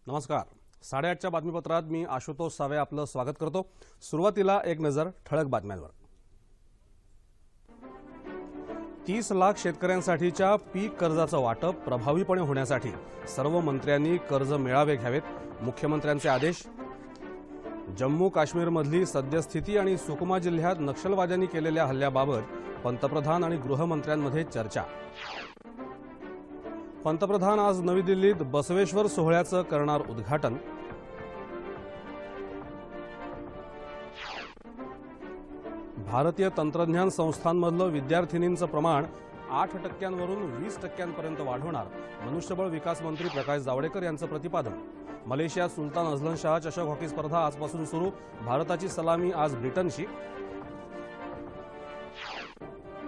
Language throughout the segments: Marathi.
नमस्कार. 8:30च्या बातमीपत्रात मी आशुतोष सावे आपलं स्वागत करतो. सुरुवातीला एक नजर ठळक बातम्यांवर. 30 लाख शेतकऱ्यांसाठीच्या पीक कर्जाचं वाटप प्रभावीपणे होण्यासाठी सर्व मंत्र्यांनी कर्ज मेळावे घ्यावेत, मुख्यमंत्र्यांचे आदेश. जम्मू काश्मीरमधली सद्यस्थिती आणि सुकमा जिल्ह्यात नक्षलवाद्यांनी केलेल्या हल्ल्याबाबत पंतप्रधान आणि गृहमंत्र्यांमध्ये चर्चा. पंतप्रधान आज नवी दिल्लीत बसवेश्वर सोहळ्याचं करणार उद्घाटन. भारतीय तंत्रज्ञान संस्थांमधलं विद्यार्थिनींचं प्रमाण 8% वरून 20% वाढवणार, मनुष्यबळ विकास मंत्री प्रकाश जावडेकर यांचं प्रतिपादन. मलेशियात सुलतान अझलन शाह चषक हॉकी स्पर्धा आजपासून सुरू. भारताची सलामी आज ब्रिटनशी.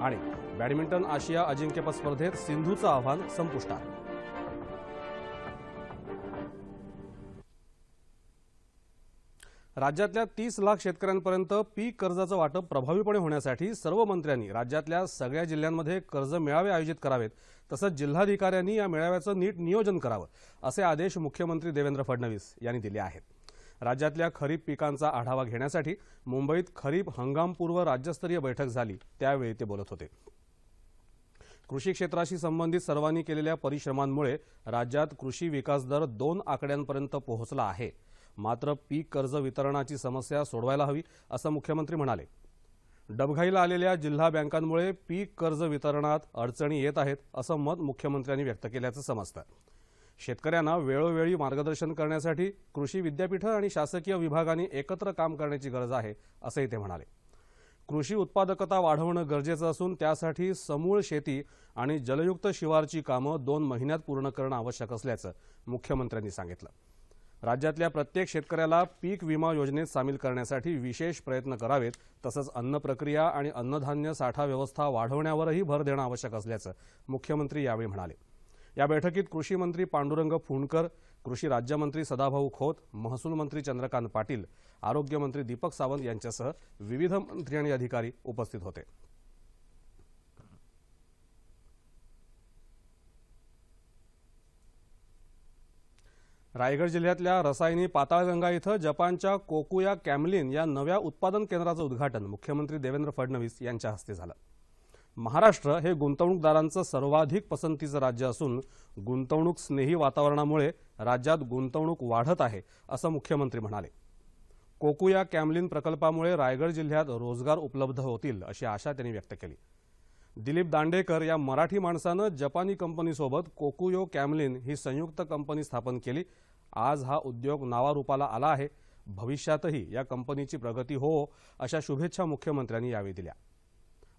आणि बॅडमिंटन आशिया अजिंक्यपद स्पर्धेत सिंधूचं आव्हान संपुष्टात. राज्यातल्या 30 लाख शेतकऱ्यांपर्यंत पीक कर्जाचं वाटप प्रभावीपणे होण्यासाठी सर्व मंत्र्यांनी राज्यातल्या सगळ्या जिल्ह्यांमध्ये कर्ज मेळावे आयोजित करावेत. तसंच जिल्हाधिकाऱ्यांनी या मेळाव्याचं नीट नियोजन करावं, असे आदेश मुख्यमंत्री देवेंद्र फडणवीस यांनी दिले आहेत. राज्यातल्या खरीप पिकांचा आढावा घेण्यासाठी मुंबईत खरीप हंगामपूर्व राज्यस्तरीय बैठक झाली, त्यावेळी ते बोलत होते. कृषी क्षेत्राशी संबंधित सर्वांनी केलेल्या परिश्रमांमुळे राज्यात कृषी विकास दर 2 आकड्यांपर्यंत पोहोचला आहे. मात्र पीक कर्ज वितरणाची समस्या सोडवायला हवी, असं मुख्यमंत्री म्हणाले. डबघाईला आलेल्या जिल्हा बँकांमुळे पीक कर्ज वितरणात अडचणी येत आहेत, असं मत मुख्यमंत्र्यांनी व्यक्त केल्याचं समजतं. शेतकऱ्यांना वेळोवेळी मार्गदर्शन करण्यासाठी कृषी विद्यापीठं आणि शासकीय विभागांनी एकत्र काम करण्याची गरज आहे, असंही ते म्हणाले. कृषी उत्पादकता वाढवणं गरजेचं असून त्यासाठी समूळ शेती आणि जलयुक्त शिवारची कामं 2 महिन्यात पूर्ण करणं आवश्यक असल्याचं मुख्यमंत्र्यांनी सांगितलं. राज्यातल्या प्रत्येक शेतकऱ्याला पीक विमा योजनेत सामील करण्यासाठी विशेष प्रयत्न करावेत. तसंच अन्न प्रक्रिया आणि अन्नधान्य साठा व्यवस्था वाढवण्यावरही भर देणं आवश्यक असल्याचं मुख्यमंत्री यावेळी म्हणाले. या बैठकीत कृषी मंत्री पांडुरंग फुंडकर, कृषी राज्यमंत्री सदाभाऊ खोत, महसूल मंत्री चंद्रकांत पाटील, आरोग्यमंत्री दीपक सावंत यांच्यासह विविध मंत्री आणि अधिकारी उपस्थित होते. रायगड जिल्ह्यातल्या रसायनी पाताळगंगा इथं जपानच्या कोकुया कॅमलिन या नव्या उत्पादन केंद्राचं उद्घाटन मुख्यमंत्री देवेंद्र फडणवीस यांच्या हस्ते झालं. महाराष्ट्र हे गुंतवणूकदारांचं सर्वाधिक पसंतीचं राज्य असून गुंतवणूक स्नेही वातावरणामुळे राज्यात गुंतवणूक वाढत आहे, असं मुख्यमंत्री म्हणाले. कोकुया कॅमलिन प्रकल्पामुळे रायगड जिल्ह्यात रोजगार उपलब्ध होतील, अशी आशा त्यांनी व्यक्त केली. दिलीप दांडेकर या मराठी माणसानं जपानी कंपनीसोबत कोकुयो कॅमलिन ही संयुक्त कंपनी स्थापन केली. आज हा उद्योग नावारूपाला आला आहे. भविष्यातही या कंपनीची प्रगती हो, अशा शुभेच्छा मुख्यमंत्र्यांनी यावेळी दिल्या.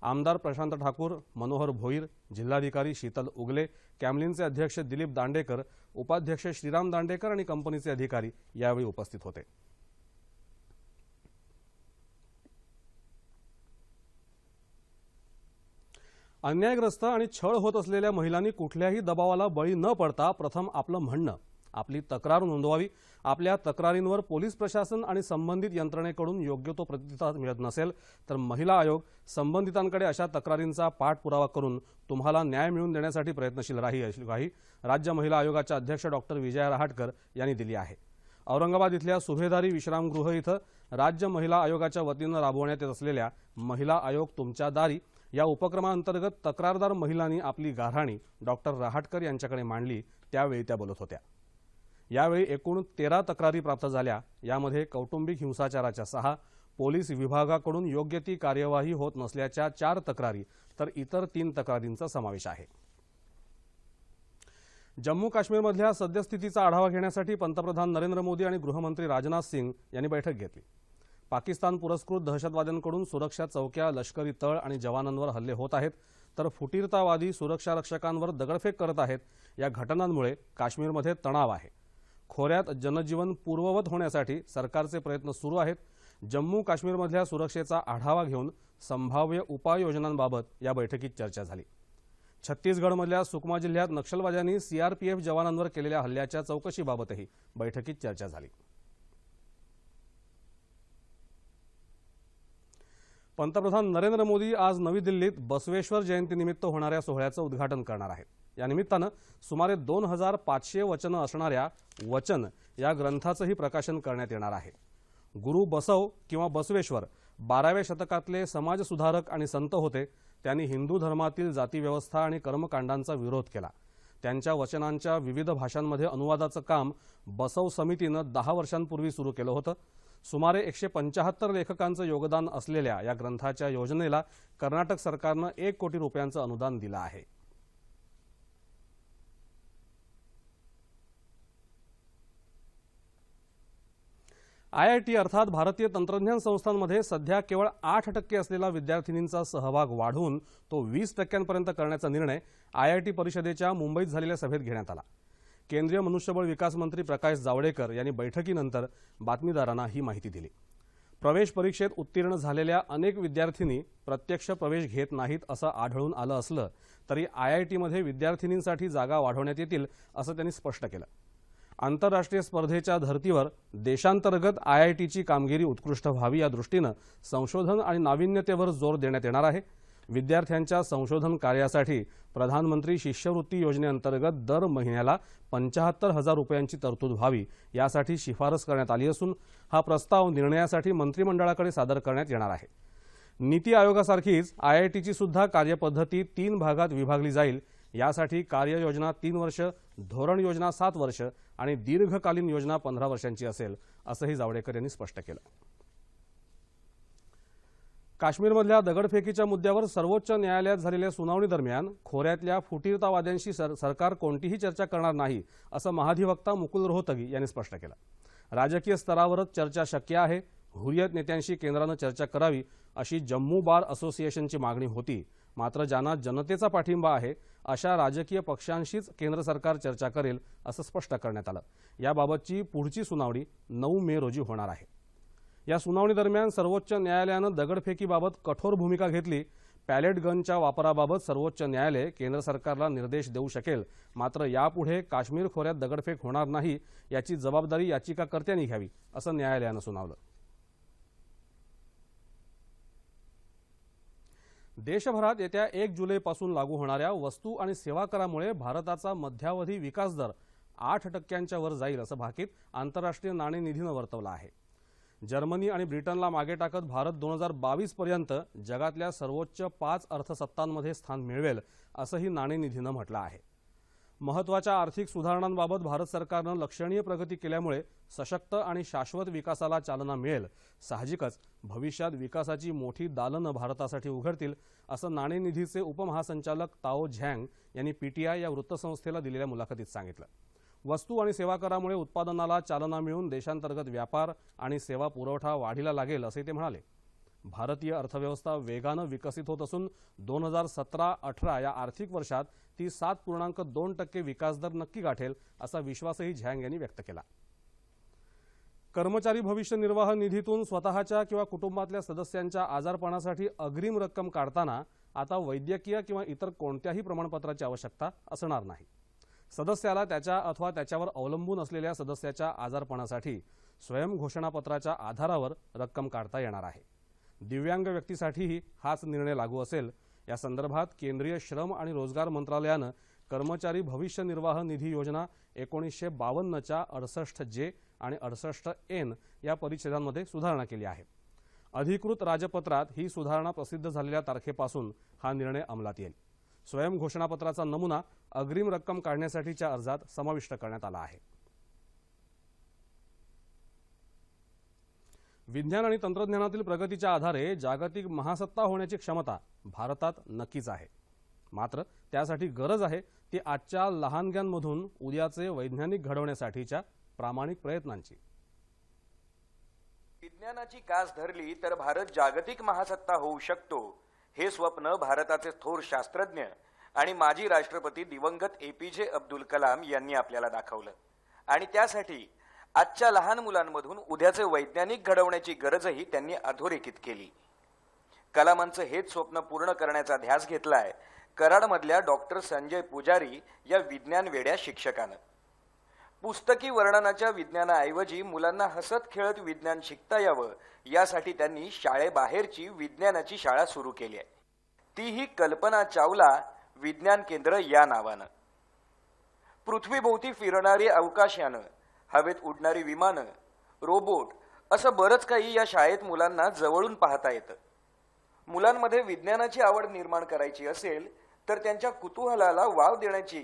आमदार प्रशांत ठाकूर, मनोहर भोईर, जिल्हाधिकारी शीतल उगले, कॅमलिनचे अध्यक्ष दिलीप दांडेकर, उपाध्यक्ष श्रीराम दांडेकर आणि कंपनीचे अधिकारी यावेळी उपस्थित होते. अन्यायग्रस्त आणि छळ होत असलेल्या महिलांनी कुठल्याही दबावाला बळी न पडता प्रथम आपलं म्हणणं, आपली तक्रार नोंदवावी. आपल्या तक्रारींवर पोलीस प्रशासन आणि संबंधित यंत्रणेकडून योग्य तो प्रतिसाद मिळत नसेल तर महिला आयोग संबंधितांकडे अशा तक्रारींचा पाठपुरावा करून तुम्हाला न्याय मिळवून देण्यासाठी प्रयत्नशील राहील, अशी ग्वाही राज्य महिला आयोगाच्या अध्यक्ष डॉक्टर विजया रहाटकर यांनी दिली आहे. औरंगाबाद इथल्या सुभेदारी विश्रामगृह इथं राज्य महिला आयोगाच्या वतीनं राबवण्यात येत असलेल्या महिला आयोग तुमच्या दारी या उपक्रमाअंतर्गत तक्रारदार महिलांनी आपली गाऱ्हाणी डॉक्टर रहाटकर यांच्याकडे मांडली, त्यावेळी त्या बोलत होत्या. यावेळी एकूण 13 तक्रारी प्राप्त झाल्या. यामध्ये कौटुंबिक हिंसाचाराच्या 6, पोलीस विभागाकडून योग्य ती कार्यवाही होत नसल्याच्या 4 तक्रारी तर इतर 3 तक्रारींचा समावेश आहे. जम्मू काश्मीरमधल्या सद्यस्थितीचा आढावा घेण्यासाठी पंतप्रधान नरेंद्र मोदी आणि गृहमंत्री राजनाथ सिंग यांनी बैठक घेतली. पाकिस्तान पुरस्कृत दहशतवाद्यांकडून सुरक्षा चौक्या, लष्करी तळ आणि जवानांवर हल्ले होत आहेत, तर फुटीरतावादी सुरक्षा रक्षकांवर दगडफेक करत आहेत. या घटनांमुळे काश्मीरमध्ये तणाव आहे. खोऱ्यात जनजीवन पूर्ववत होण्यासाठी सरकारचे प्रयत्न सुरू आहेत. जम्मू काश्मीरमधल्या सुरक्षेचा आढावा घेऊन संभाव्य उपाययोजनांबाबत या बैठकीत चर्चा झाली. छत्तीसगडमधल्या सुकमा जिल्ह्यात नक्षलवाद्यांनी सीआरपीएफ जवानांवर केलेल्या हल्ल्याच्या चौकशीबाबतही बैठकीत चर्चा झाली. पंतप्रधान नरेंद्र मोदी आज नवी दिल्लीत बसवेश्वर जयंतीनिमित्त होणाऱ्या सोहळ्याचं उद्घाटन करणार आहेत। या निमित्तानं सुमारे 2500 वचनं असणाऱ्या वचन या ग्रंथाचंही प्रकाशन करण्यात येणार आहे। गुरु बसव किंवा बसवेश्वर 12व्या शतकातले समाजसुधारक आणि संत होते। त्यांनी हिंदू धर्मातील जातीव्यवस्था आणि कर्मकांडांचा विरोध केला। त्यांच्या वचनांच्या विविध भाषांमध्ये अनुवादाचं काम बसव समितीनं 10 वर्षांपूर्वी सुरू केलं होतं। सुमारे 175 लेखकांचं योगदान असलेल्या या ग्रंथाच्या योजनेला कर्नाटक सरकारनं 1 कोटी रुपयांचं अनुदान दिलं आहे। IIT अर्थात भारतीय तंत्रज्ञान संस्थांमध्ये सध्या केवळ 8% असलेला विद्यार्थिनींचा सहभाग वाढवून तो 20% करण्याचा निर्णय IIT परिषदेच्या मुंबईत झालेल्या सभेत घेण्यात आला। केंद्रीय मनुष्यबळ विकास मंत्री प्रकाश जावडेकर यांनी बैठकीनंतर बातमीदारांना ही माहिती दिली। प्रवेश परीक्षेत उत्तीर्ण झालेल्या अनेक विद्यार्थिनी प्रत्यक्ष प्रवेश घेत नाहीत असं आढळून आलं असलं तरी IIT मध्ये विद्यार्थिनींसाठी जागा वाढवण्यात येतील असं त्यांनी स्पष्ट केलं। आंतरराष्ट्रीय स्पर्धेच्या धर्तीवर देशांतर्गत IITची कामगिरी उत्कृष्ट व्हावी या दृष्टीनं संशोधन आणि नाविन्यतेवर जोर देण्यात येणार आहे। विद्यार्थ्यांच्या संशोधन कार्यासाठी प्रधानमंत्री शिष्यवृत्ती योजनेअंतर्गत दर महिन्याला 75,000 रुपयांची तरतूद व्हावी यासाठी शिफारस करण्यात आली असून हा प्रस्ताव निर्णयासाठी मंत्रिमंडळाकडे सादर करण्यात येणार आहे। नीती आयोगासारखीच IITची सुद्धा कार्यपद्धती 3 भागात विभागली जाईल। यासाठी कार्ययोजना 3 वर्ष, धोरण योजना 7 वर्ष आणि दीर्घकालीन योजना 15 वर्षांची असेल असंही जावडेकर यांनी स्पष्ट केलं। काश्मीरमधल्या दगडफेकीच्या मुद्द्यावर सर्वोच्च न्यायालयात झालेल्या सुनावणीदरम्यान खोऱ्यातल्या फुटीरतावाद्यांशी सरकार कोणतीही चर्चा करणार नाही असं महाधिवक्ता मुकुल रोहतगी यांनी स्पष्ट केलं। राजकीय स्तरावरच चर्चा शक्य आहे। हुरियत नेत्यांशी केंद्रानं चर्चा करावी अशी जम्मू बार असोसिएशनची मागणी होती। मात्र ज्यांना जनतेचा पाठिंबा आहे अशा राजकीय पक्षांशीच केंद्र सरकार चर्चा करेल असं स्पष्ट करण्यात आलं। याबाबतची पुढची सुनावणी 9 मे रोजी होणार आहे। या सुनावणी दरम्यान सर्वोच्च न्यायालयानं दगडफेकीबाबत कठोर भूमिका घेतली। पॅलेट गनच्या वापराबाबत सर्वोच्च न्यायालय केंद्र सरकारला निर्देश देऊ शकेल। मात्र यापुढे काश्मीर खोऱ्यात दगडफेक होणार नाही याची जबाबदारी याचिकाकर्त्यांनी घ्यावी असं न्यायालयानं सुनावलं। देशभरात येत्या 1 जुलैपासून लागू होणाऱ्या वस्तू आणि सेवा करामुळे भारताचा मध्यावधी विकास दर 8% वर जाईल असं भाकीत आंतरराष्ट्रीय नाणेनिधीनं वर्तवलं आहे। जर्मनी आणि ब्रिटनला मागे टाकत भारत 2022 पर्यंत जगातल्या सर्वोच्च 5 अर्थसत्तांमध्ये स्थान मिळवेल असंही नाणेनिधीनं म्हटलं आहे। महत्त्वाच्या आर्थिक सुधारणांबाबत भारत सरकारनं लक्षणीय प्रगती केल्यामुळे सशक्त आणि शाश्वत विकासाला चालना मिळेल। साहजिकच भविष्यात विकासाची मोठी दालनं भारतासाठी उघडतील असं नाणेनिधीचे उपमहासंचालक ताओ झँग यांनी PTI या वृत्तसंस्थेला दिलेल्या मुलाखतीत सांगितलं। वस्तू आणि सेवा करामुळे उत्पादनाला चालना मिळून देशांतर्गत व्यापार आणि सेवा पुरवठा वाढीला लागेल असे ते म्हणाले। भारतीय अर्थव्यवस्था वेगानं विकसित होत असून 2017-18 या आर्थिक वर्षात ती 7.2% विकासदर नक्की गाठेल असा विश्वासही झँग यांनी व्यक्त केला। कर्मचारी भविष्य निर्वाह निधीतून स्वतःच्या किंवा कुटुंबातल्या सदस्यांच्या आजारपणासाठी अग्रिम रक्कम काढताना आता वैद्यकीय किंवा इतर कोणत्याही प्रमाणपत्राची आवश्यकता असणार नाही। सदस्याला त्याच्या अथवा त्याच्यावर अवलंबून असलेल्या सदस्याच्या आजारपणासाठी स्वयं घोषणापत्राच्या आधारावर रक्कम काढता येणार आहे। दिव्यांग व्यक्तीसाठीही हाच निर्णय लागू असेल। या संदर्भात केंद्रीय श्रम आणि रोजगार मंत्रालयानं कर्मचारी भविष्य निर्वाह निधी योजना 1952च्या 68J आणि 68N या परिच्छेदांमध्ये सुधारणा केली आहे। अधिकृत राजपत्रात ही सुधारणा प्रसिद्ध झालेल्या तारखेपासून हा निर्णय अंमलात येईल। स्वयं घोषणापत्राचा नमुना अग्रिम रक्कम काढण्यासाठीच्या अर्जात समाविष्ट करण्यात आला आहे। विज्ञान आणि तंत्रज्ञानातील प्रगतीच्या आधारे जागतिक महासत्ता होण्याची क्षमता भारतात नक्कीच आहे। मात्र त्यासाठी गरज आहे ती आजच्या लहानग्यांमधून उद्याचे वैज्ञानिक घडवण्यासाठीच्या प्रामाणिक प्रयत्नांची। विज्ञानाची कास धरली तर भारत जागतिक महासत्ता होऊ शकतो हे स्वप्न भारताचे थोर शास्त्रज्ञ आणि माजी राष्ट्रपती दिवंगत APJ अब्दुल कलाम यांनी आपल्याला दाखवलं आणि त्यासाठी आजच्या लहान मुलांमधून उद्याचे वैज्ञानिक घडवण्याची गरजही त्यांनी अधोरेखित केली। कलामांचं हेच स्वप्न पूर्ण करण्याचा ध्यास घेतलाय कराडमधल्या डॉक्टर संजय पुजारी या विज्ञान वेड्या शिक्षकानं। पुस्तकी वर्णनाच्या विज्ञानाऐवजी मुलांना हसत खेळत विज्ञान शिकता यावं यासाठी त्यांनी शाळेबाहेरची विज्ञानाची शाळा सुरू केली आहे. तीही कल्पना चावला विज्ञान केंद्र या नावानं. पृथ्वीभोवती फिरणारी अवकाशयानं, हवेत उडणारी विमानं, रोबोट असं बरंच काही या शाळेत मुलांना जवळून पाहता येतं. मुलांमध्ये विज्ञानाची आवड निर्माण करायची असेल तर त्यांच्या कुतूहलाला वाव देण्याची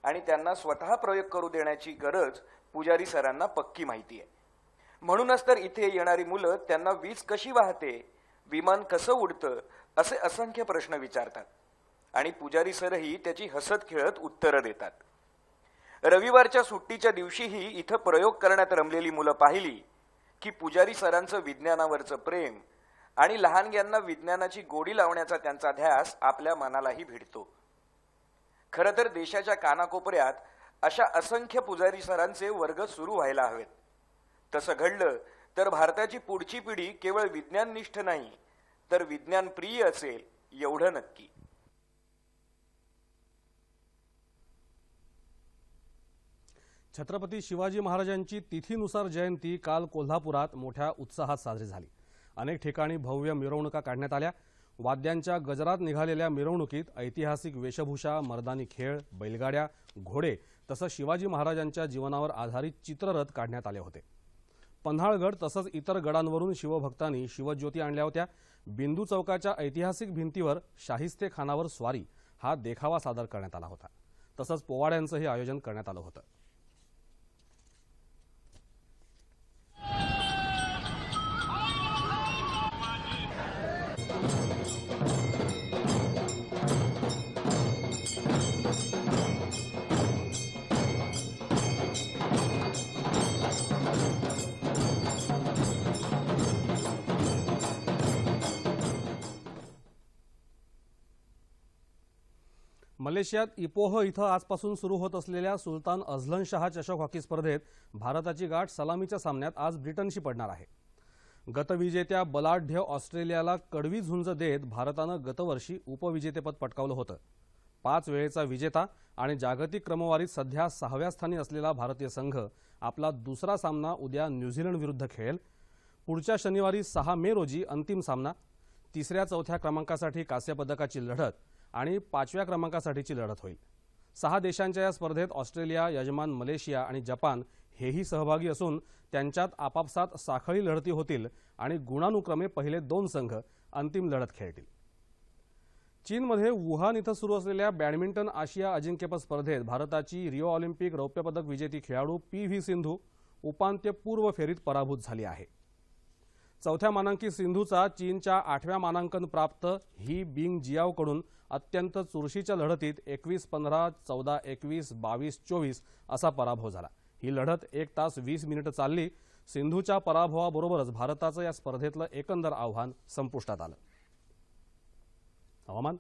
आणि त्यांना स्वतः प्रयोग करू देण्याची गरज पुजारी सरांना पक्की माहिती आहे. म्हणूनच तर इथे येणारी मुलं त्यांना वीज कशी वाहते, विमान कसं उडतं असे असंख्य प्रश्न विचारतात आणि पुजारी सरही त्याची हसत खेळत उत्तरं देतात. रविवारच्या सुट्टीच्या दिवशीही इथं प्रयोग करण्यात रमलेली मुलं पाहिली की पुजारी सरांचं विज्ञानावरचं प्रेम आणि लहानग्यांना विज्ञानाची गोडी लावण्याचा त्यांचा ध्यास आपल्या मनालाही भिडतो. खरं तर देशाच्या कानाकोपऱ्यात अशा असंख्य पुजारी सरांचे वर्ग सुरू व्हायला हवेत. तसं घडलं तर भारताची पुढची पिढी केवळ विज्ञाननिष्ठ नाही तर विज्ञानप्रिय असेल एवढं नक्की. छत्रपती शिवाजी महाराजांची तिथीनुसार जयंती काल कोल्हापुरात मोठ्या उत्साहात साजरी झाली. अनेक ठिकाणी भव्य मिरवणुका काढण्यात आल्या. वाद्यांच्या गजरात निघालेल्या मिरवणुकीत ऐतिहासिक वेशभूषा, मर्दानी खेळ, बैलगाड्या, घोडे तसंच शिवाजी महाराजांच्या जीवनावर आधारित चित्ररथ काढण्यात आले होते. पन्हाळगड तसंच इतर गडांवरून शिवभक्तांनी शिवज्योती आणल्या होत्या. बिंदू चौकाच्या ऐतिहासिक भिंतीवर शाहिस्ते खानावर स्वारी हा देखावा सादर करण्यात आला होता. तसंच पोवाड्यांचंही आयोजन करण्यात आलं होतं. मलेशियात इपोह इथं आजपासून सुरू होत असलेल्या सुलतान अझलन शाह चषक हॉकी स्पर्धेत भारताची गाठ सलामीच्या सामन्यात आज ब्रिटनशी पडणार आहे. गतविजेत्या बलाढ्य ऑस्ट्रेलियाला कडवी झुंज देत भारतानं गतवर्षी उपविजेतेपद पटकावलं होतं. 5 वेळेचा विजेता आणि जागतिक क्रमवारीत सध्या 6व्या स्थानी असलेला भारतीय संघ आपला दुसरा सामना उद्या न्यूझीलंड विरुद्ध खेळेल. पुढच्या शनिवारी 6 मे रोजी अंतिम सामना. 3ऱ्या-4थ्या क्रमांकासाठी कांस्य पदकाची लढत आणि 5व्या क्रमांकासाठीची लढत होईल. 6 देशांच्या या स्पर्धेत ऑस्ट्रेलिया, यजमान मलेशिया आणि जपान हेही सहभागी असून त्यांच्यात आपापसात साखळी लढती होतील आणि गुणानुक्रमे पहिले 2 संघ अंतिम लढत खेळतील. चीनमध्ये वुहान इथं सुरू असलेल्या बॅडमिंटन आशिया अजिंक्यपद स्पर्धेत भारताची रिओ ऑलिम्पिक रौप्य पदक विजेती खेळाडू PV सिंधू उपांत्यपूर्व फेरीत पराभूत झाली आहे. 4थ्या मानांकित सिंधूचा चीनच्या 8व्या मानांकन प्राप्त ही बिंग जियाओकडून अत्यंत चुरशीच्या लढतीत 21-15, 14-21, 22-24 असा पराभव झाला. ही लढत 1 तास 20 मिनिटं चालली. सिंधूच्या पराभवाबरोबरच भारताचं या स्पर्धेतलं एकंदर आव्हान संपुष्टात आलं. हवामान.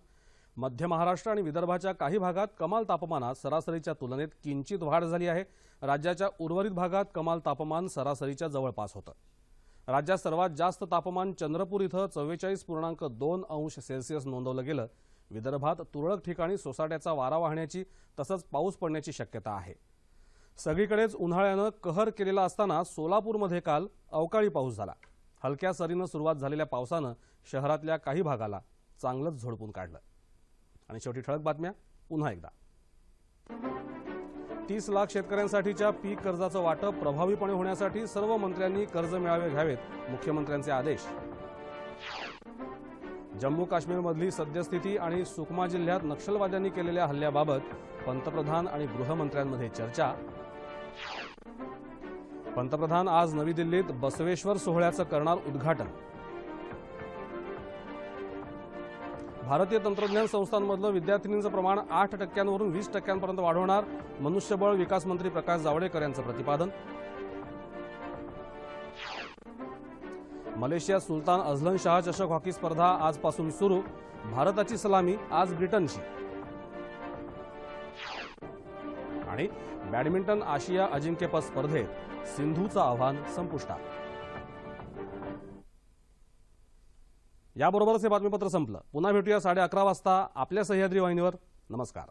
मध्य महाराष्ट्र आणि विदर्भाच्या काही भागात कमाल तापमानात सरासरीच्या तुलनेत किंचित वाढ झाली आहे. राज्याच्या उर्वरित भागात कमाल तापमान सरासरीच्या जवळपास होतं. राज्यात सर्वात जास्त तापमान चंद्रपूर इथं 44.2 अंश सेल्सिअस नोंदवलं गेलं. विदर्भात तुरळक ठिकाणी सोसाट्याचा वारा वाहण्याची तसंच पाऊस पडण्याची शक्यता आहे. सगळीकडेच उन्हाळ्यानं कहर केलेला असताना सोलापूरमध्ये काल अवकाळी पाऊस झाला. हलक्या सरीनं सुरुवात झालेल्या पावसानं शहरातल्या काही भागाला चांगलंच झोडपून काढलं. आणि शेवटी ठळक बातम्या पुन्हा एकदा. 30 लाख शेतकऱ्यांसाठीच्या पीक कर्जाचं वाटप प्रभावीपणे होण्यासाठी सर्व मंत्र्यांनी कर्ज मेळावे घ्यावेत, मुख्यमंत्र्यांचे आदेश. जम्मू काश्मीरमधली सद्यस्थिती आणि सुकमा जिल्ह्यात नक्षलवाद्यांनी केलेल्या हल्ल्याबाबत पंतप्रधान आणि गृहमंत्र्यांमध्ये चर्चा. पंतप्रधान आज नवी दिल्लीत बसवेश्वर सोहळ्याचं करणार उद्घाटन. भारतीय तंत्रज्ञान संस्थांमधलं विद्यार्थिनींचं प्रमाण 8% 20% वाढवणार, मनुष्यबळ विकास मंत्री प्रकाश जावडेकर यांचं प्रतिपादन. मलेशियात सुलतान अझलन शाह चषक हॉकी स्पर्धा आजपासून सुरू. भारताची सलामी आज ब्रिटनशी. आणि बॅडमिंटन आशिया अजिंक्यपद स्पर्धेत सिंधूचं आव्हान संपुष्टात. याबरोबरच हे बातमीपत्र संपलं. पुन्हा भेटूया 11:30 वाजता आपल्या सह्याद्री वाहिनीवर. नमस्कार.